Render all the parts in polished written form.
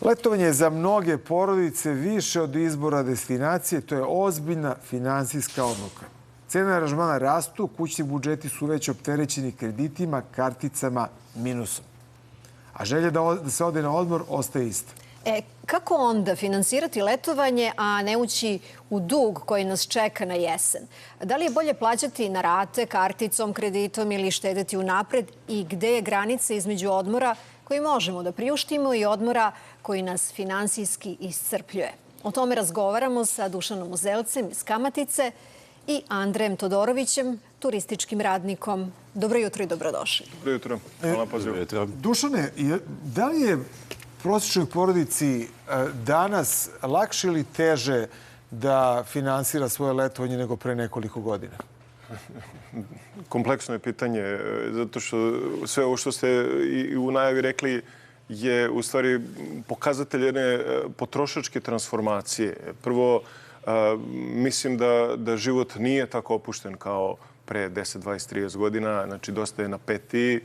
Letovanje je za mnoge porodice više od izbora destinacije. To je ozbiljna finansijska odluka. Cene aranžmana rastu, kućni budžeti su već opterećeni kreditima, karticama, minusom. A želja da se ode na odmor ostaje ista. Kako onda finansirati letovanje, a ne ući u dug koji nas čeka na jesen? Da li je bolje plaćati na rate, karticom, kreditom ili štedeti unapred? I gde je granica između odmora koji možemo da priuštimo i odmora koji nas finansijski iscrpljuje? O tome razgovaramo sa Dušanom Uzelcem iz Kamatice i Andrejem Todorovićem, turističkim radnikom. Dobro jutro i dobrodošli. Dobro jutro. Hvala na pozivu. Dušane, da li je prosječnoj porodici danas lakše ili teže da finansira svoje letovanje nego pre nekoliko godina? Kompleksno je pitanje, zato što sve ovo što ste i u najavi rekli je u stvari pokazatelj jedne potrošačke transformacije. Prvo, mislim da život nije tako opušten kao pre 10, 20, 30 godina. Znači, dosta je napetiji,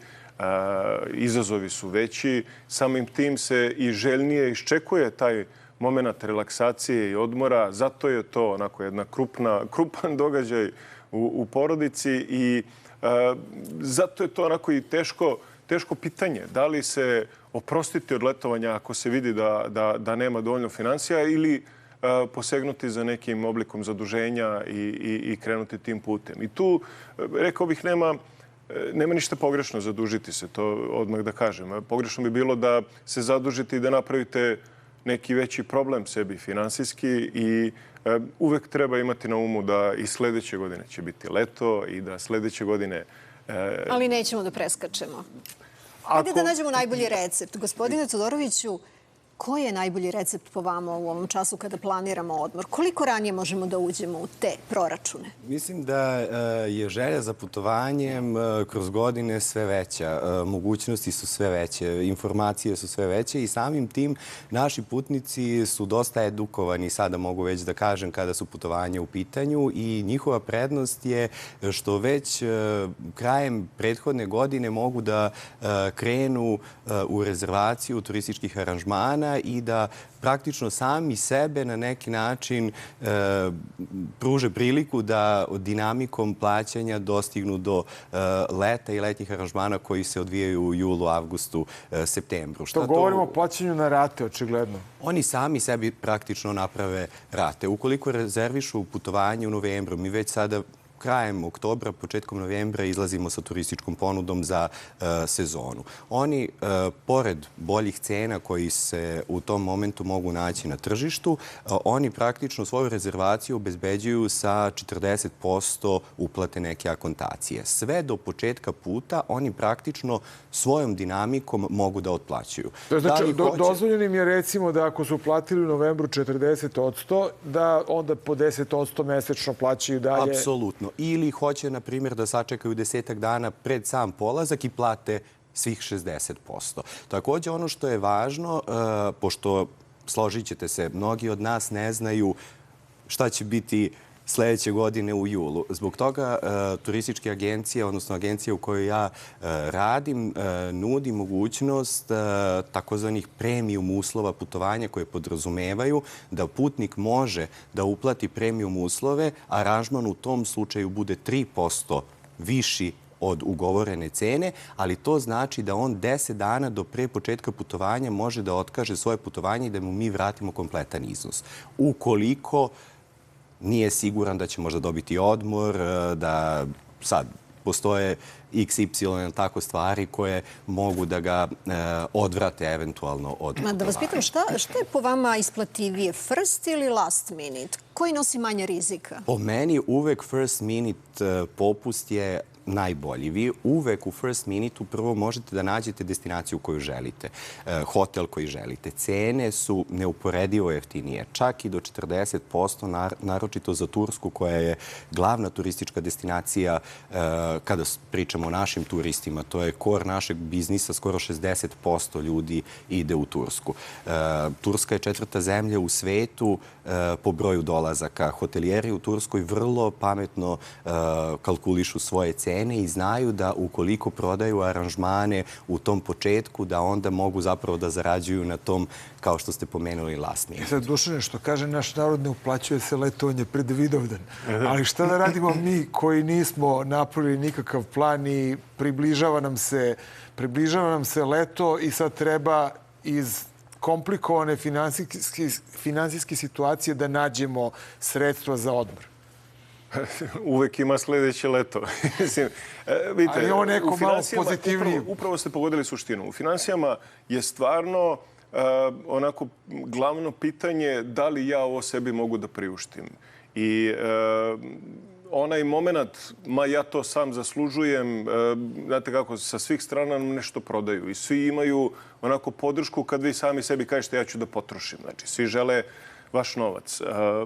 izazovi su veći. Samim tim se i željnije iščekuje taj moment relaksacije i odmora. Zato je to onako jedna krupan događaj u porodici i zato je to onako i teško pitanje. Da li se oprostiti od letovanja ako se vidi da nema dovoljno financija ili posegnuti za nekim oblikom zaduženja i krenuti tim putem. I tu, rekao bih, nema ništa pogrešno zadužiti se, to odmah da kažem. Pogrešno bi bilo da se zadužite i da napravite neki veći problem sebi finansijski i uvek treba imati na umu da i sledeće godine će biti leto i da sledeće godine... Ali nećemo da preskačemo. Hajde da nađemo najbolji recept. Gospodine Todoroviću, koji je najbolji recept po vama u ovom času kada planiramo odmor? Koliko ranije možemo da uđemo u te proračune? Mislim da je želja za putovanjem kroz godine sve veća. Mogućnosti su sve veće, informacije su sve veće i samim tim naši putnici su dosta edukovani, sada mogu već da kažem, kada su putovanja u pitanju i njihova prednost je što već krajem prethodne godine mogu da krenu u rezervaciju turističkih aranžmana i da praktično sami sebe na neki način pruže priliku da dinamikom plaćanja dostignu do leta i letnjih aranžmana koji se odvijaju u julu, avgustu, septembru. To govorimo o plaćanju na rate, očigledno. Oni sami sebi praktično naprave rate. Ukoliko rezervišu putovanje u novembru, mi već sada krajem oktobra, početkom novembra izlazimo sa turističkom ponudom za sezonu. Oni, pored boljih cena koji se u tom momentu mogu naći na tržištu, oni praktično svoju rezervaciju obezbeđuju sa 40% uplate neke akontacije. Sve do početka puta oni praktično svojom dinamikom mogu da otplaćuju. Znači, dozvoljenim je recimo da ako su platili u novembru 40%, da onda po 10% mesečno plaćaju dalje. Apsolutno. Ili hoće, na primjer, da sačekaju 10 dana pred sam polazak i plate svih 60%. Također, ono što je važno, pošto, složit ćete se, mnogi od nas ne znaju šta će biti sledeće godine u julu. Zbog toga turističke agencije, odnosno agencije u kojoj ja radim, nudi mogućnost takozvanih premium uslova putovanja koje podrazumevaju da putnik može da uplati premium uslove, a aranžman u tom slučaju bude 3% viši od ugovorene cene, ali to znači da on 10 dana do pre početka putovanja može da otkaže svoje putovanje i da mu mi vratimo kompletan iznos. Ukoliko nije siguran da će možda dobiti odmor, da sad postoje XY tako stvari koje mogu da ga odvrate eventualno od putovanja. Da vas pitam, šta je po vama isplativije, first ili last minute? Koji nosi manje rizika? Po meni uvek first minute popust je najbolji. Vi uvek u first minute-u prvo možete da nađete destinaciju koju želite, hotel koji želite. Cene su neuporedivo jeftinije, čak i do 40%, naročito za Tursku, koja je glavna turistička destinacija kada pričamo o našim turistima. To je kor našeg biznisa, skoro 60% ljudi ide u Tursku. Turska je 4. zemlja u svetu po broju dolazaka. Hotelijeri u Turskoj vrlo pametno kalkulišu svoje cene cene i znaju da ukoliko prodaju aranžmane u tom početku, da onda mogu zapravo da zarađuju na tom, kao što ste pomenuli, last minute. Sad, Dušane, što kaže naš narod, ne uplaćuje se letovanje pred Vidovdan. Ali šta da radimo mi koji nismo napravili nikakav plan i približava nam se leto i sad treba iz komplikovane finansijske situacije da nađemo sredstva za odmor. Uvek ima sledeće leto. Vidite, ali ovo neko malo pozitivnije. Upravo ste pogodili suštinu. U finansijama je stvarno onako glavno pitanje da li ja ovo sebi mogu da priuštim. I onaj moment, ja to sam zaslužujem, znate kako, sa svih strana nam nešto prodaju i svi imaju onako podršku kad vi sami sebi kažete ja ću da potrošim. Znači, svi žele vaš novac.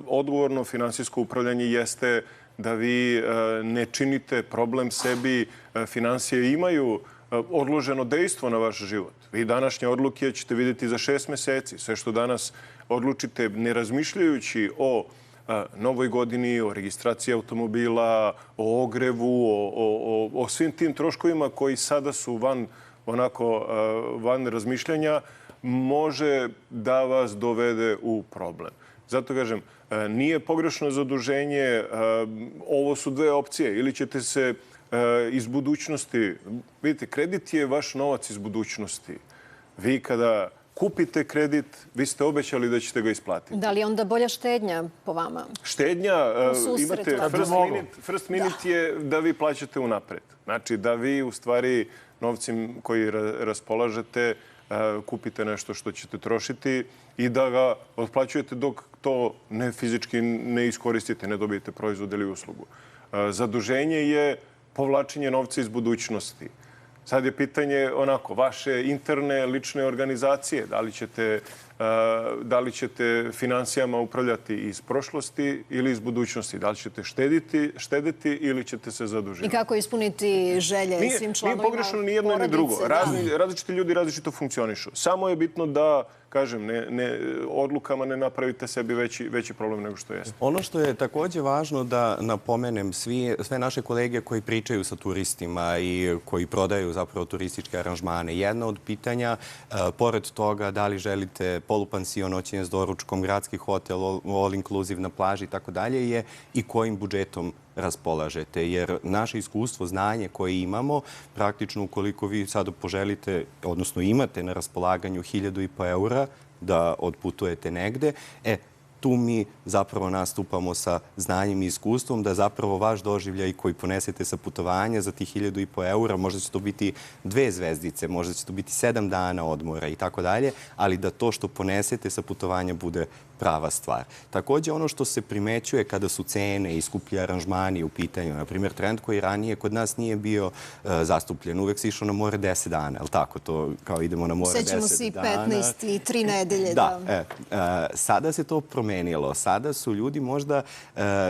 Odgovorno finansijsko upravljanje jeste da vi ne činite problem sebi. Finansije imaju odloženo dejstvo na vaš život. Vi današnje odluke ćete vidjeti za 6 meseci. Sve što danas odlučite ne razmišljajući o novoj godini, o registraciji automobila, o ogrevu, o svim tim troškovima koji sada su van razmišljanja, može da vas dovede u problem. Zato kažem, nije pogrešno zaduženje. Ovo su dve opcije. Ili ćete se iz budućnosti... Vidite, kredit je vaš novac iz budućnosti. Vi kada kupite kredit, vi ste obećali da ćete ga isplatiti. Da li je onda bolja štednja po vama? Štednja, imate first minute je da vi plaćate unapred. Znači da vi u stvari novcem koji raspolažete kupite nešto što ćete trošiti i da ga otplaćujete dok to fizički ne iskoristite, ne dobijete proizvod ili uslugu. Zaduženje je povlačenje novca iz budućnosti. Sad je pitanje vaše interne, lične organizacije. Da li ćete finansijama upravljati iz prošlosti ili iz budućnosti? Da li ćete štediti ili ćete se zadužiti? I kako ispuniti želje svim članovima porodice? Nije pogrešno ni jedno ni drugo. Različiti ljudi različito funkcionišu. Samo je bitno da, kažem, odlukama ne napravite sebi veći problem nego što jeste. Ono što je takođe važno da napomenem, sve naše kolege koji pričaju sa turistima i koji prodaju zapravo turističke aranžmane, jedno od pitanja, pored toga da li želite polupansion, noćenje s doručkom, gradski hotel, all inclusive na plaži i tako dalje, je i kojim budžetom raspolažete. Jer naše iskustvo, znanje koje imamo, praktično ukoliko vi sada poželite, odnosno imate na raspolaganju 1.500 eura da odputujete negde, tu mi zapravo nastupamo sa znanjem i iskustvom da zapravo vaš doživljaj koji ponesete sa putovanja za tih 1.500 eura, možda će to biti 2 zvezdice, možda će to biti 7 dana odmora i tako dalje, ali da to što ponesete sa putovanja bude prava stvar. Takođe, ono što se primećuje kada su cene i skuplji aranžmani u pitanju, na primjer, trend koji ranije kod nas nije bio zastupljen. Uvek se išao na more 10 dana, je li tako? To kao idemo na more 10 dana. Sećamo se i 15 i 3 nedelje. Da. Sada se to promenilo. Sada su ljudi možda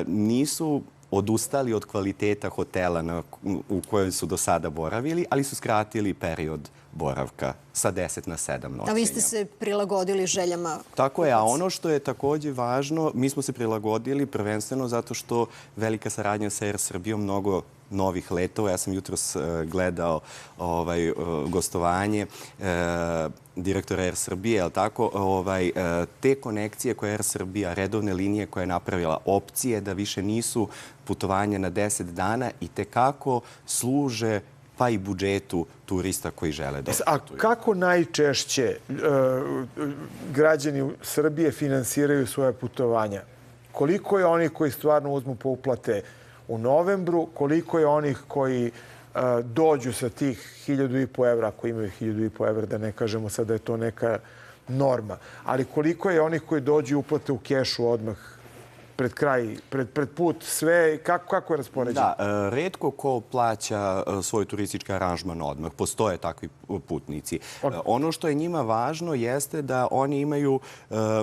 nisu odustali od kvaliteta hotela u kojem su do sada boravili, ali su skratili period boravka sa 10 na 7 noćenja. A vi ste se prilagodili željama? Tako je, a ono što je takođe važno, mi smo se prilagodili prvenstveno zato što velika saradnja sa Air Srbijom, mnogo novih letova. Ja sam jutros gledao gostovanje direktora Air Srbije, ali tako, te konekcije koje Air Srbija, redovne linije koje je napravila, opcije da više nisu putovanje na 10 dana i tekako služe pa i budžetu turista koji žele da putuju. A kako najčešće građani Srbije finansiraju svoje putovanja? Koliko je onih koji stvarno uzmu po uplate u novembru? Koliko je onih koji dođu sa tih 1.500 evra, ako imaju 1.500 evra, da ne kažemo sad da je to neka norma. Ali koliko je onih koji dođu i uplate u kešu odmah pred kraj, pred put, sve, kako je raspoređeno? Da, retko ko plaća svoj turistički aranžman odmah. Postoje takvi putnici. Ono što je njima važno jeste da oni imaju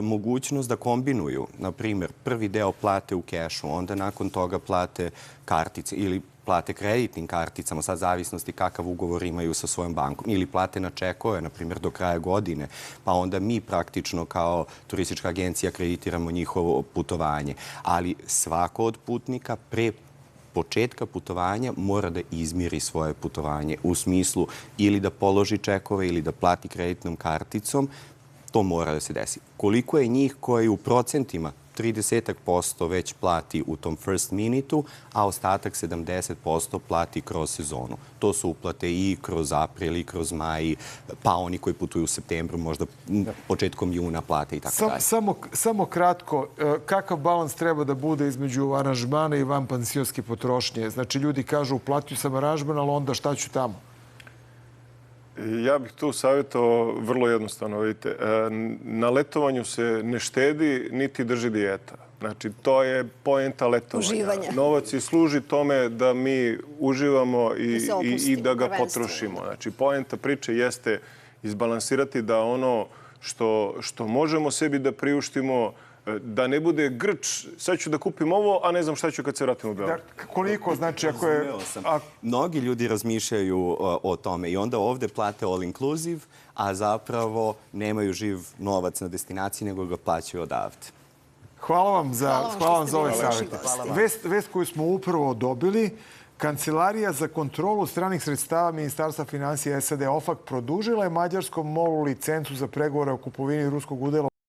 mogućnost da kombinuju. Na primjer, prvi deo plate u kešu, onda nakon toga plate kartice ili plate kreditnim karticama, sad zavisnosti kakav ugovor imaju sa svojom bankom, ili plate na čekove, na primjer, do kraja godine, pa onda mi praktično kao turistička agencija kreditiramo njihovo putovanje. Ali svako od putnika pre početka putovanja mora da izmiri svoje putovanje u smislu ili da položi čekove ili da plati kreditnom karticom. To mora da se desi. Koliko je njih koji u procentima 30% već plati u tom first minutu, a ostatak 70% plati kroz sezonu. To su uplate i kroz april i kroz maj, pa oni koji putuju u septembru, možda početkom juna plate i tako dalje. Samo kratko, kakav balans treba da bude između aranžmana i vanpansionske potrošnje? Znači, ljudi kažu, uplatio sam aranžman, ali onda šta ću tamo? Ja bih tu savjetovao vrlo jednostavno. Vidite, na letovanju se ne štedi niti drži dijeta. Znači, to je poenta letovanja. Uživanje. Novac i služi tome da mi uživamo i da ga potrošimo. Znači, poenta priče jeste izbalansirati da ono što možemo sebi da priuštimo, da ne bude grč, sad ću da kupim ovo, a ne znam šta ću kad se vratim u Beograd. Koliko, znači, ako je... Mnogi ljudi razmišljaju o tome i onda ovde plate all inclusive, a zapravo nemaju živ novac na destinaciji, nego ga plaćaju odavde. Hvala vam za ove savjete. Vest koju smo upravo dobili, Kancelarija za kontrolu stranih sredstava Ministarstva finansija SAD OFAC produžila je mađarskom MOL-u licencu za pregovore o kupovini ruskog udela